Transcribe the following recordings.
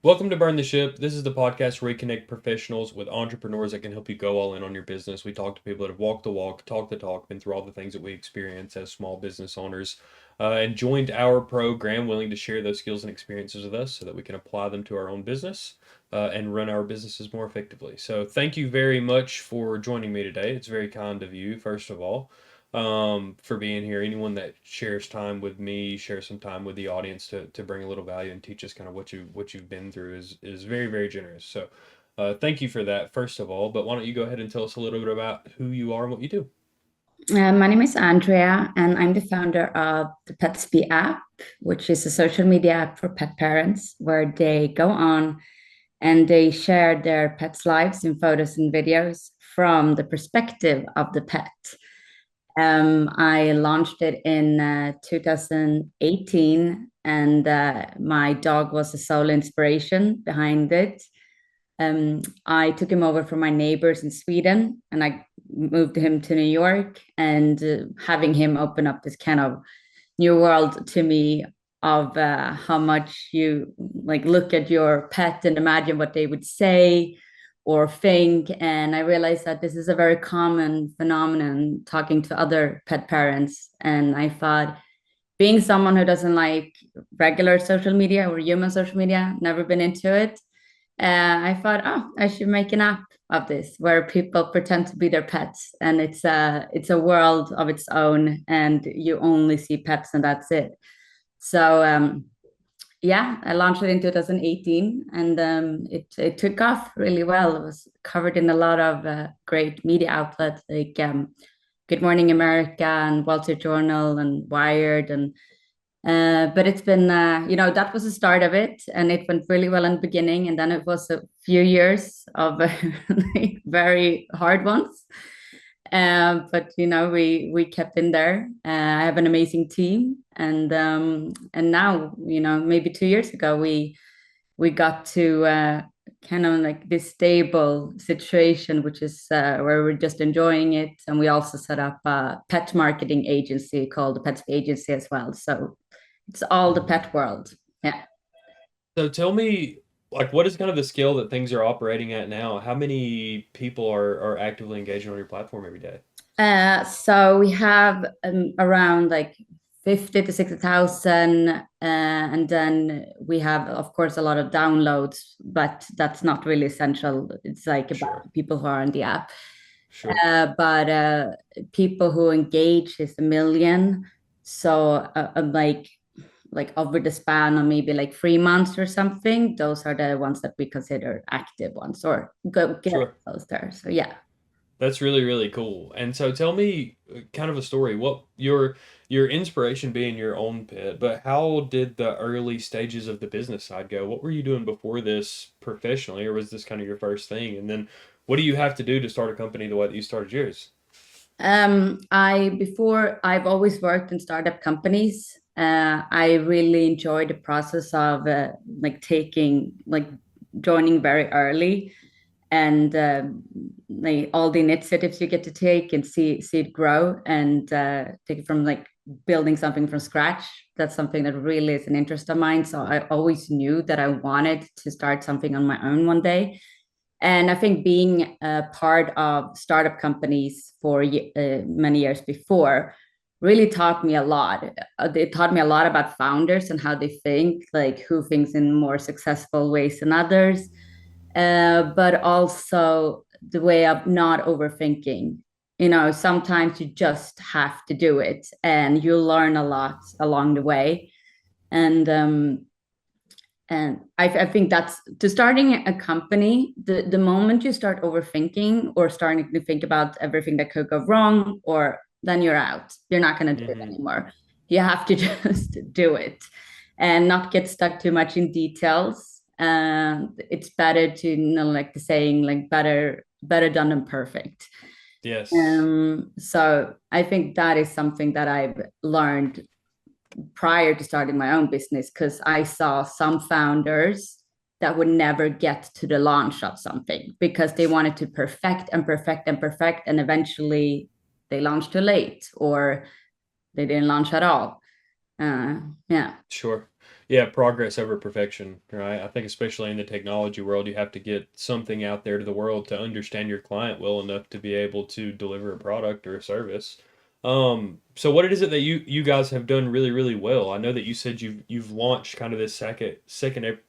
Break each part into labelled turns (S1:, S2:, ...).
S1: Welcome to Burn the Ship. This is the podcast where we connect professionals with entrepreneurs that can help you go all in on your business. We talk to people that have walked the walk, talked the talk, been through all the things that we experience as small business owners, and joined our program willing to share those skills and experiences with us so that we can apply them to our own business and run our businesses more effectively. So, thank you very much for joining me today. It's very kind of you, first of all, for being here. Anyone that shares time with me, share some time with the audience to bring a little value and teach us kind of what you've been through is very, very generous. So thank you for that, first of all. But why don't you go ahead and tell us a little bit about who you are and what you do?
S2: My name is Andrea, and I'm the founder of the Petzbe app, which is a social media app for pet parents where they go on and they share their pets' lives in photos and videos from the perspective of the pet. I launched it in 2018, and my dog was the sole inspiration behind it. I took him over from my neighbors in Sweden and I moved him to New York and having him open up this kind of new world to me of how much you like look at your pet and imagine what they would say or think. And I realized that this is a very common phenomenon talking to other pet parents. And I thought, being someone who doesn't like regular social media or human social media, never been into it, I thought, oh, I should make an app of this where people pretend to be their pets, and it's a world of its own, and you only see pets, and that's it. So yeah, I launched it in 2018, and it took off really well. It was covered in a lot of great media outlets like Good Morning America and Wall Street Journal and Wired and but it's been, that was the start of it, and it went really well in the beginning, and then it was a few years of like, very hard ones. But we kept in there. I have an amazing team, and now maybe 2 years ago we got to kind of like this stable situation, which is where we're just enjoying it, and we also set up a pet marketing agency called the Petzbe Agency as well. So it's all the pet world. Yeah.
S1: So tell me, like, what is kind of the scale that things are operating at now? How many people are actively engaging on your platform every day?
S2: So we have around like 50 to 60,000. And then we have, of course, a lot of downloads, but that's not really essential. It's like
S1: Sure,
S2: about people who are on the app.
S1: sure.
S2: But people who engage is 1 million. So like over the span of maybe like 3 months or something, those are the ones that we consider active ones or go get
S1: Sure.
S2: those there. So yeah.
S1: That's really, really cool. And so tell me kind of a story. What your inspiration being your own pet, but how did the early stages of the business side go? What were you doing before this professionally, or was this kind of your first thing? And then what do you have to do to start a company the way that you started yours?
S2: I've always worked in startup companies. I really enjoy the process of like taking like joining very early and like all the initiatives you get to take and see it grow and take it from like building something from scratch. That's something that really is an interest of mine. So I always knew that I wanted to start something on my own one day. And I think being a part of startup companies for many years before really taught me a lot. It taught me a lot about founders and how they think, like who thinks in more successful ways than others, but also the way of not overthinking. Sometimes you just have to do it, and you learn a lot along the way. And I think that's to starting a company. The moment you start overthinking or starting to think about everything that could go wrong, or then you're out. You're not going to do it
S1: Hmm.
S2: anymore. You have to just do it and not get stuck too much in details. And it's better to, like the saying, like better done than perfect.
S1: Yes.
S2: So I think that is something that I've learned prior to starting my own business, because I saw some founders that would never get to the launch of something because they wanted to perfect and perfect and perfect, and eventually they launched too late or they didn't launch at all. Yeah.
S1: Sure. Yeah, progress over perfection, right? I think especially in the technology world, you have to get something out there to the world to understand your client well enough to be able to deliver a product or a service. So what is it that you guys have done really, really well? I know that you said you've launched kind of this second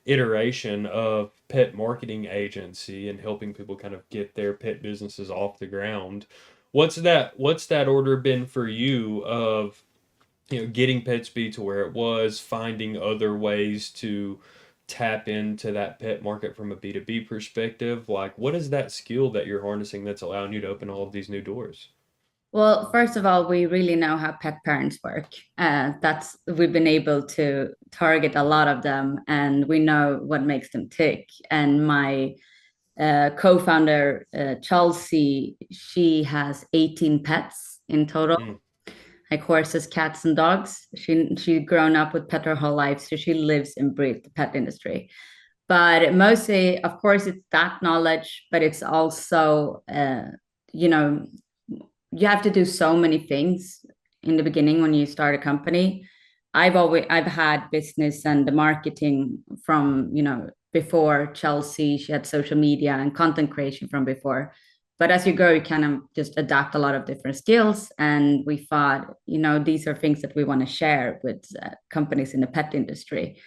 S1: iteration of pet marketing agency and helping people kind of get their pet businesses off the ground. What's that order been for you of getting Petzbe to where it was, finding other ways to tap into that pet market from a B2B perspective? Like, what is that skill that you're harnessing that's allowing you to open all of these new doors?
S2: Well, first of all, we really know how pet parents work. That's we've been able to target a lot of them, and we know what makes them tick. And my co-founder Chelsea, she has 18 pets in total,
S1: Mm,
S2: like horses, cats, and dogs. She's grown up with pet her whole life, so she lives and breathes the pet industry. But mostly, of course, it's that knowledge, but it's also, you know, you have to do so many things in the beginning when you start a company. I've had business and the marketing from, before Chelsea. She had social media and content creation from before. But as you go, you kind of just adapt a lot of different skills. And we thought, these are things that we want to share with companies in the pet industry.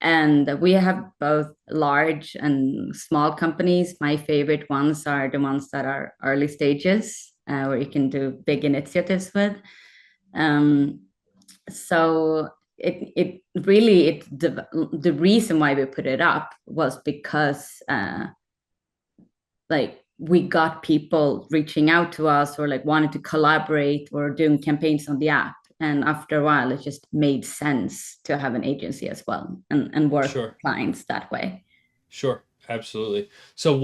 S2: And we have both large and small companies. My favorite ones are the ones that are early stages, where you can do big initiatives with. Um, so it really the reason why we put it up was because like we got people reaching out to us or like wanted to collaborate or doing campaigns on the app. And after a while, it just made sense to have an agency as well and work with
S1: sure.
S2: clients that way.
S1: Sure, absolutely. So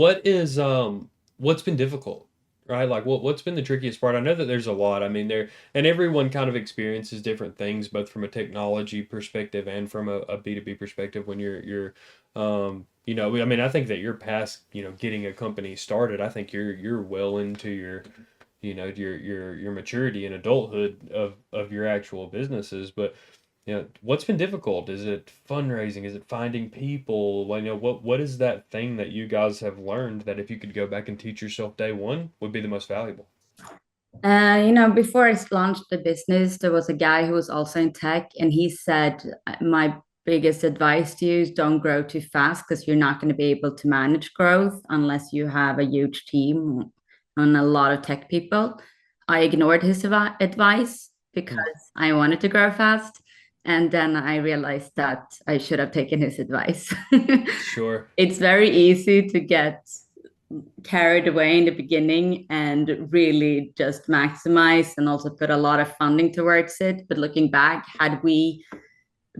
S1: what's been difficult, right? Like what's been the trickiest part? I know that there's a lot. I mean, and everyone kind of experiences different things, both from a technology perspective and from a B2B perspective when you're I mean, I think that you're past, getting a company started. I think you're well into your maturity and adulthood of your actual businesses, but what's been difficult? Is it fundraising? Is it finding people? Well, what is that thing that you guys have learned that if you could go back and teach yourself day one would be the most valuable?
S2: Before I launched the business, there was a guy who was also in tech, and he said, my biggest advice to you is don't grow too fast because you're not going to be able to manage growth unless you have a huge team and a lot of tech people. I ignored his advice
S1: Hmm,
S2: because I wanted to grow fast. And then I realized that I should have taken his advice.
S1: sure.
S2: It's very easy to get carried away in the beginning and really just maximize and also put a lot of funding towards it. But looking back, had we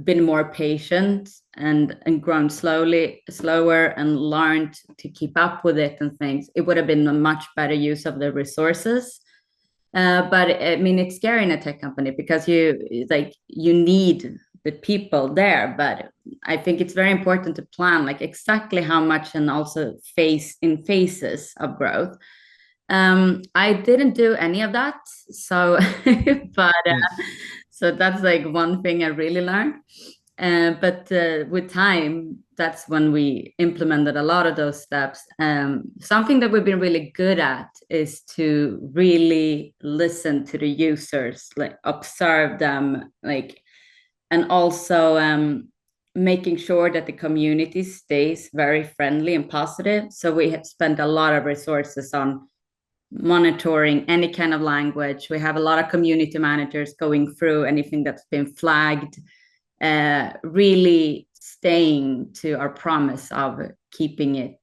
S2: been more patient and grown slower and learned to keep up with it and things, it would have been a much better use of the resources. But I mean, it's scary in a tech company because you need the people there. But I think it's very important to plan like exactly how much and also phase in phases of growth. I didn't do any of that, so but
S1: Hmm,
S2: so that's like one thing I really learned. But with time, that's when we implemented a lot of those steps. Something that we've been really good at is to really listen to the users, like observe them, like, and also making sure that the community stays very friendly and positive. So we have spent a lot of resources on monitoring any kind of language. We have a lot of community managers going through anything that's been flagged, really staying to our promise of keeping it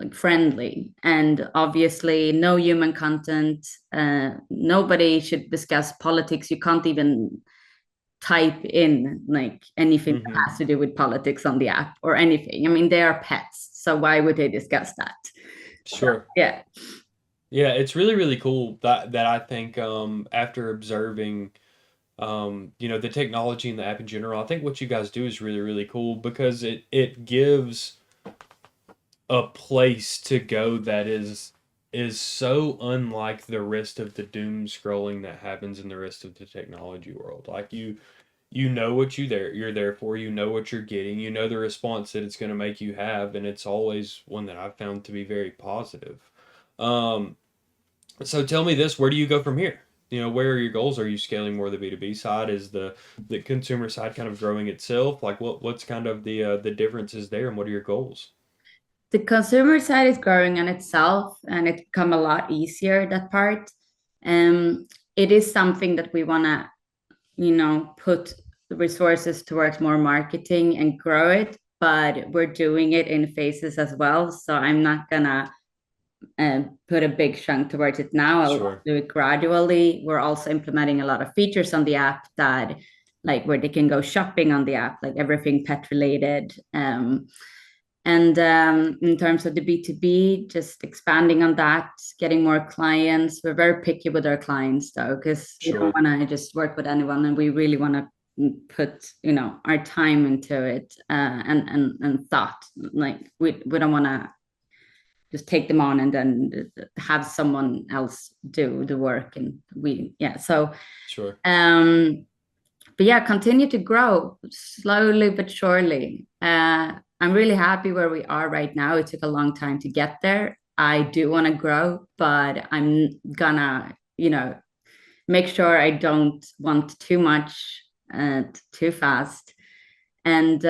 S2: like friendly. And obviously, no human content. Nobody should discuss politics. You can't even type in like anything that
S1: hmm,
S2: has to do with politics on the app or anything. I mean, they are pets, so why would they discuss that? So,
S1: sure.
S2: yeah.
S1: Yeah, it's really, really cool that I think after observing the technology and the app in general, I think what you guys do is really, really cool because it gives a place to go that is so unlike the rest of the doom scrolling that happens in the rest of the technology world. Like you know what you're there for, you know what you're getting, you know the response that it's going to make you have, and it's always one that I've found to be very positive. Um, so tell me this, where do you go from here? You know, where are your goals? Are you scaling more the B2B side? Is the consumer side kind of growing itself? Like what's kind of the differences there, and what are your goals?
S2: The consumer side is growing on itself, and it's come a lot easier, that part. Um, it is something that we want to, put the resources towards more marketing and grow it, but we're doing it in phases as well. So I'm not gonna put a big chunk towards it now. I'll
S1: Sure,
S2: do it gradually. We're also implementing a lot of features on the app that, like, where they can go shopping on the app, like everything pet related. And in terms of the B2B, just expanding on that, getting more clients. We're very picky with our clients though, because we don't
S1: sure,
S2: want to just work with anyone, and we really want to put, our time into it, and thought. Like we don't want to just take them on and then have someone else do the work. And so
S1: sure.
S2: um but yeah, continue to grow slowly but surely. I'm really happy where we are right now. It took a long time to get there. I do want to grow, but I'm gonna, make sure I don't want too much too fast. And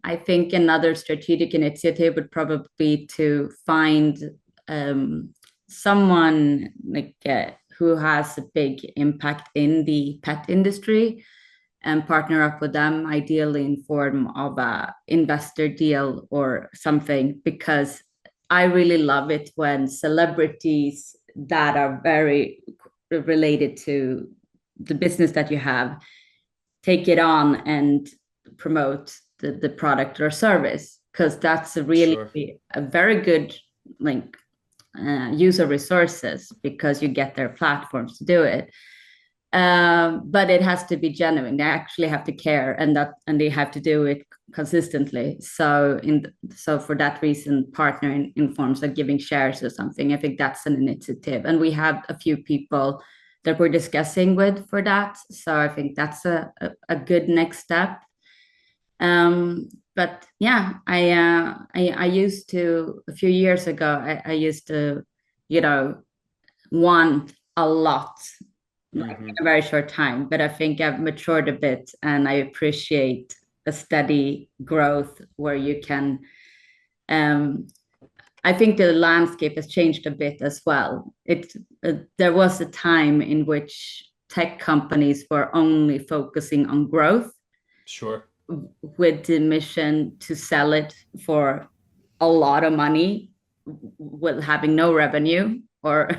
S2: I think another strategic initiative would probably be to find someone like who has a big impact in the pet industry and partner up with them, ideally in form of a investor deal or something, because I really love it when celebrities that are very related to the business that you have take it on and promote the product or service, because that's really
S1: Sure.
S2: a very good, like, use of resources, because you get their platforms to do it. But it has to be genuine. They actually have to care, and they have to do it consistently. So for that reason, partner in forms of giving shares or something. I think that's an initiative, and we have a few people that we're discussing with for that. So I think that's a good next step. But yeah, I used to, a few years ago, I used to, you know, want a lot, like
S1: Mm-hmm.
S2: in a very short time. But I think I've matured a bit, and I appreciate a steady growth where you can. Um, I think the landscape has changed a bit as well. There was a time in which tech companies were only focusing on growth
S1: Sure.
S2: with the mission to sell it for a lot of money with having no revenue or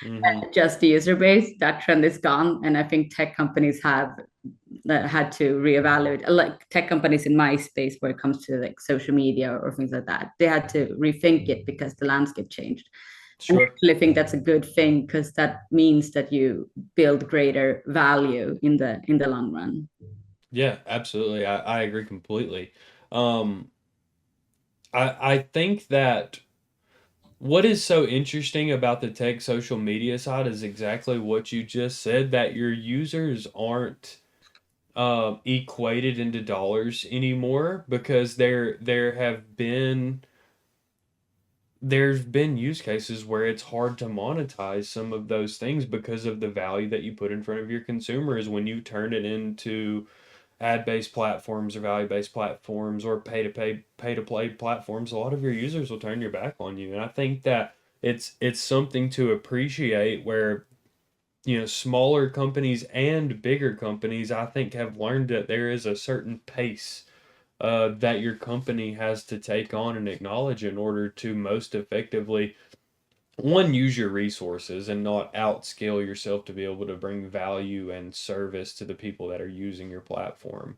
S1: Mm-hmm.
S2: just the user base. That trend is gone, and I think tech companies have had to reevaluate. Like tech companies in my space, where it comes to like social media or things like that, they had to rethink it because the landscape changed. And I
S1: Sure.
S2: actually think that's a good thing, because that means that you build greater value in the long run.
S1: Yeah, absolutely. I agree completely. Um, I think that what is so interesting about the tech social media side is exactly what you just said, that your users aren't equated into dollars anymore, because there's been use cases where it's hard to monetize some of those things because of the value that you put in front of your consumers when you turn it into ad-based platforms or value-based platforms or pay to play platforms. A lot of your users will turn your back on you, and I think that it's something to appreciate, where smaller companies and bigger companies, I think, have learned that there is a certain pace that your company has to take on and acknowledge in order to most effectively, one, use your resources and not outscale yourself to be able to bring value and service to the people that are using your platform.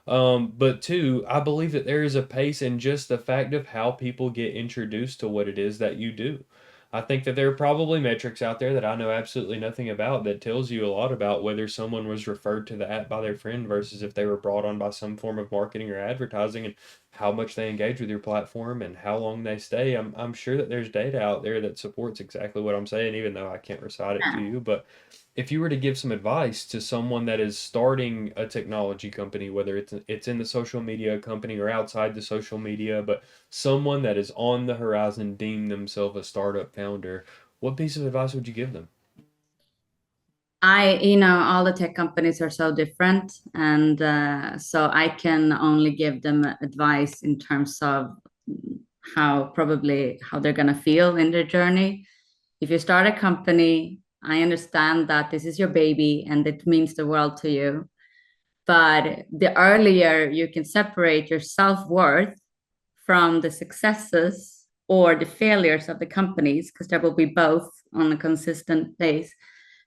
S1: But two, I believe that there is a pace in just the fact of how people get introduced to what it is that you do. I think that there are probably metrics out there that I know absolutely nothing about that tells you a lot about whether someone was referred to the app by their friend versus if they were brought on by some form of marketing or advertising, and how much they engage with your platform and how long they stay. I'm sure that there's data out there that supports exactly what I'm saying, even though I can't recite it to
S2: Yeah.
S1: you. But if you were to give some advice to someone that is starting a technology company, whether it's in the social media company or outside the social media, but someone that is on the horizon, deem themselves a startup founder, what piece of advice would you give them?
S2: All the tech companies are so different, and so I can only give them advice in terms of how they're gonna feel in their journey. If you start a company, I understand that this is your baby and it means the world to you. But the earlier you can separate your self-worth from the successes or the failures of the companies, because there will be both on a consistent base,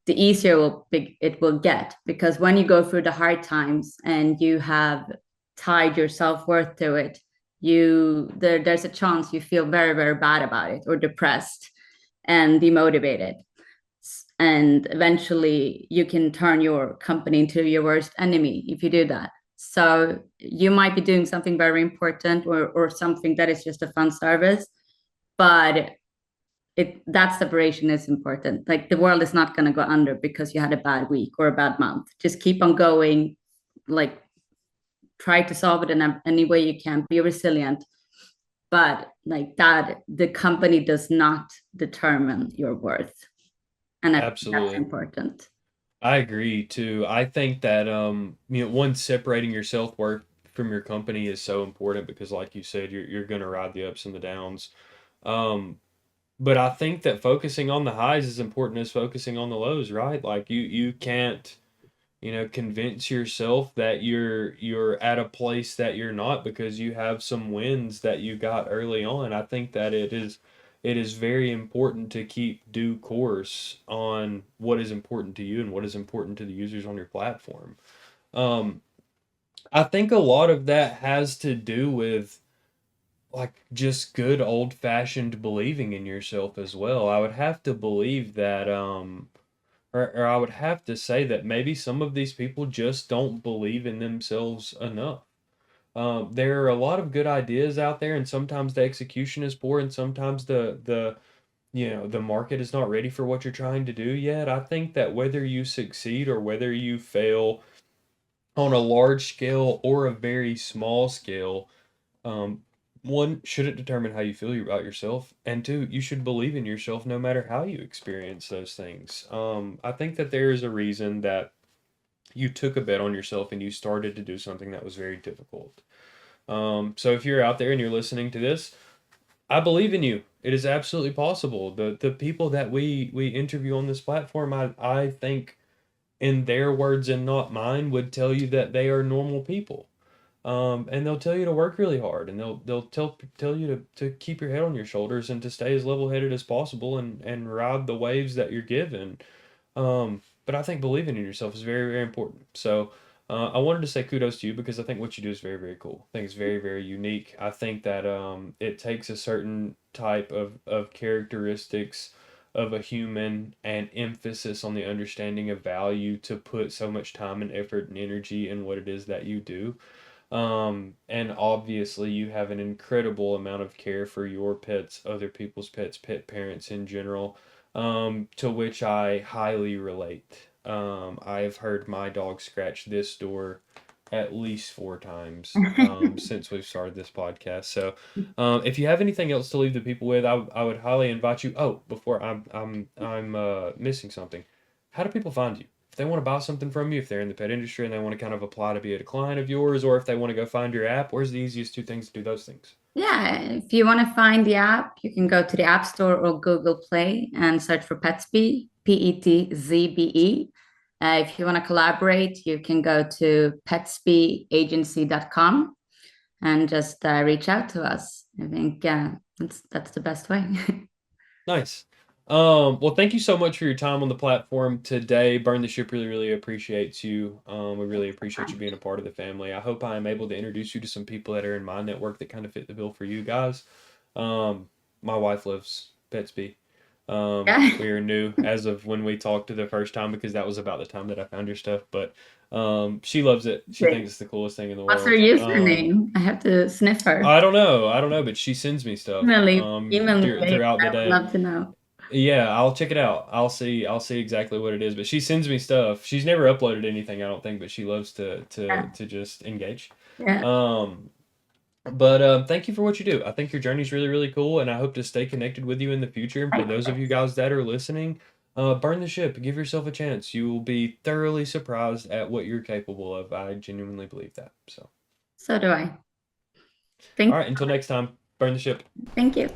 S2: the easier it will get. Because when you go through the hard times and you have tied your self-worth to it, there's a chance you feel very, very bad about it or depressed and demotivated. And eventually you can turn your company into your worst enemy if you do that. So you might be doing something very important, or something that is just a fun service, but that separation is important. Like, the world is not going to go under because you had a bad week or a bad month. Just keep on going. Like, try to solve it in any way you can. Be resilient, but like that, the company does not determine your worth, and I think that's
S1: Absolutely.
S2: important.
S1: I agree too. I think that one, separating your self-worth from your company is so important because like you said, you're gonna ride the ups and the downs. Um, but I think that focusing on the highs is important as focusing on the lows, right? Like you can't, convince yourself that you're at a place that you're not because you have some wins that you got early on. I think that it is very important to keep due course on what is important to you and what is important to the users on your platform. Um, I think a lot of that has to do with like just good old fashioned believing in yourself as well. I would have to believe that or I would have to say that maybe some of these people just don't believe in themselves enough. There are a lot of good ideas out there, and sometimes the execution is poor, and sometimes the market is not ready for what you're trying to do yet. I think that whether you succeed or whether you fail on a large scale or a very small scale, um, one, shouldn't determine how you feel about yourself, and two, you should believe in yourself no matter how you experience those things. I think that there is a reason that you took a bet on yourself and you started to do something that was very difficult. So if you're out there and you're listening to this, I believe in you. It is absolutely possible. The people that we interview on this platform, I think in their words and not mine, would tell you that they are normal people. And they'll tell you to work really hard, and they'll tell you to keep your head on your shoulders and to stay as level headed as possible and ride the waves that you're given. But I think believing in yourself is very, very important. So I wanted to say kudos to you because I think what you do is very, very cool. I think it's very, very unique. I think that it takes a certain type of characteristics of a human and emphasis on the understanding of value to put so much time and effort and energy in what it is that you do. And obviously you have an incredible amount of care for your pets, other people's pets, pet parents in general, to which I highly relate. I have heard my dog scratch this door at least 4 times since we've started this podcast. So, if you have anything else to leave the people with, I would highly invite you. Oh, before I'm missing something. How do people find you? If they want to buy something from you, if they're in the pet industry and they want to kind of apply to be a client of yours, or if they want to go find your app, where's the easiest two things to do those things?
S2: Yeah, if you want to find the app, you can go to the App Store or Google Play and search for Petzbe, Petzbe. If you want to collaborate, you can go to petsbeagency.com and just reach out to us. I think that's the best way.
S1: Nice. Well, thank you so much for your time on the platform today. Burn the Ship really, really appreciates you. We really appreciate you being a part of the family. I hope I am able to introduce you to some people that are in my network that kind of fit the bill for you guys. My wife lives Petzbe.
S2: Yeah.
S1: We are new as of when we talked to the first time because that was about the time that I found your stuff. But She loves it. She
S2: Great.
S1: thinks it's the coolest thing in the
S2: What's her
S1: world.
S2: username? I have to sniff her.
S1: I don't know, but she sends me stuff
S2: Email me later.
S1: throughout the
S2: I would
S1: day.
S2: love to know.
S1: Yeah, I'll check it out. I'll see exactly what it is. But she sends me stuff. She's never uploaded anything, I don't think, but she loves
S2: Yeah.
S1: to just engage.
S2: Yeah.
S1: Um, but thank you for what you do. I think your journey's really, really cool, and I hope to stay connected with you in the future. And for those of you
S2: Likewise.
S1: guys that are listening, burn the ship. Give yourself a chance. You will be thoroughly surprised at what you're capable of. I genuinely believe that. So,
S2: So do I.
S1: all
S2: Thank,
S1: right, until next time, burn the ship.
S2: thank you.